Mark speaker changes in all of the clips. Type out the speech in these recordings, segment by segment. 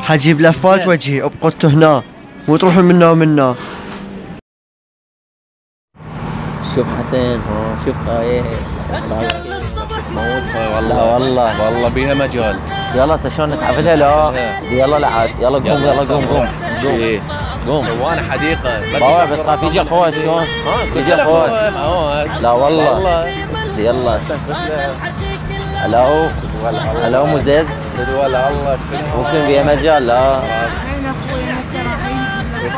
Speaker 1: حجيب لفات وجهي ابقوا هنا مو تروحوا منا ومنا.
Speaker 2: شوف حسين شوف خايف موت
Speaker 3: والله بيها مجال.
Speaker 2: يلا شلون نسحب لها لا يلا لا عاد يلا قوم يلا قوم قوم
Speaker 3: وانا حديقه
Speaker 2: باوع بس خاف يجي اخوات شلون يجي اخوات لا والله يلا هلا مزز
Speaker 3: والله
Speaker 2: ممكن بيها مجال لا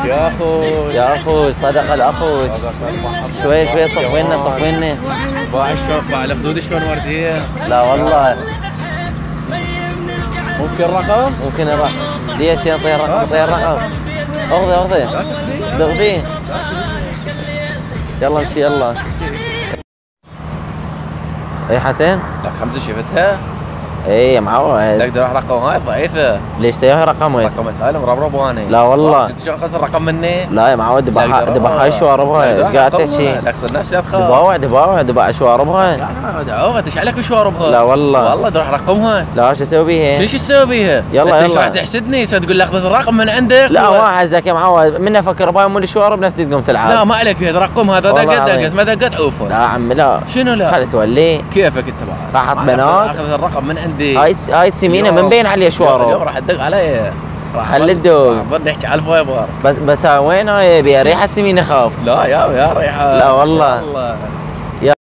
Speaker 2: يا اخوي صدق الاخوي شوي صفينا
Speaker 3: باع الخدود شلون ورديه.
Speaker 2: لا والله
Speaker 3: ممكن رقم
Speaker 2: ليش ينطي الرقم اخذي يلا امشي يلا. اي حسين
Speaker 3: لك خمسه شفتها؟
Speaker 2: اي معود
Speaker 3: تقدر راح رقم هاي ضعيفه.
Speaker 2: ليش تبيها رقم
Speaker 3: ثاني مربرب واني.
Speaker 2: لا والله
Speaker 3: شفت شلون اخذت الرقم مني؟
Speaker 2: لا يا معود دبحها شواربها ايش قاعد تحكي؟
Speaker 3: لك صرنا نفسي اتخاف
Speaker 2: دبا شواربها.
Speaker 3: لا ايش عليك بشواربها؟
Speaker 2: لا والله
Speaker 3: تروح رقمها.
Speaker 2: لا شو اسوي بيها؟
Speaker 3: شو تسوي بيها؟
Speaker 2: يلا
Speaker 3: انت راح تحسدني تقول لي اخذ الرقم من عندك.
Speaker 2: لا ما حزك يا معود من افكر باي مول شوارب نفسي تقوم تلعب.
Speaker 3: لا ما عليك فيها رقم هذا دقت ما دقت عوفه.
Speaker 2: لا عمي لا
Speaker 3: شنو لا؟
Speaker 2: خلي تولي
Speaker 3: كيفك انت بقى؟
Speaker 2: طاحت بنات
Speaker 3: اخذ الرقم من عندي.
Speaker 2: هاي السمينه من بين عليها شوارب.
Speaker 3: راح تدق علي.
Speaker 2: خلي تدق.
Speaker 3: بدنا نحكي على الفايبر.
Speaker 2: بس وين هاي ريحه السمينه خاف.
Speaker 3: لا يا ريحه.
Speaker 2: لا والله. يا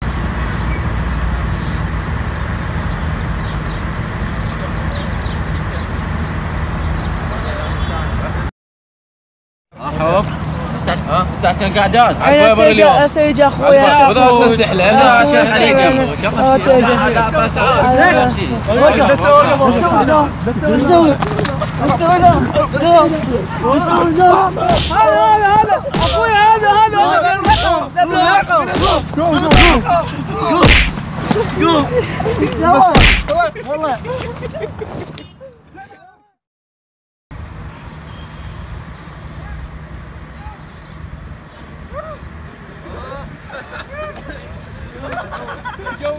Speaker 3: الساعة قاعدات
Speaker 4: انا سيجي اخويا
Speaker 3: هذا هسه سحله انا عشان حليج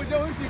Speaker 3: جو امشي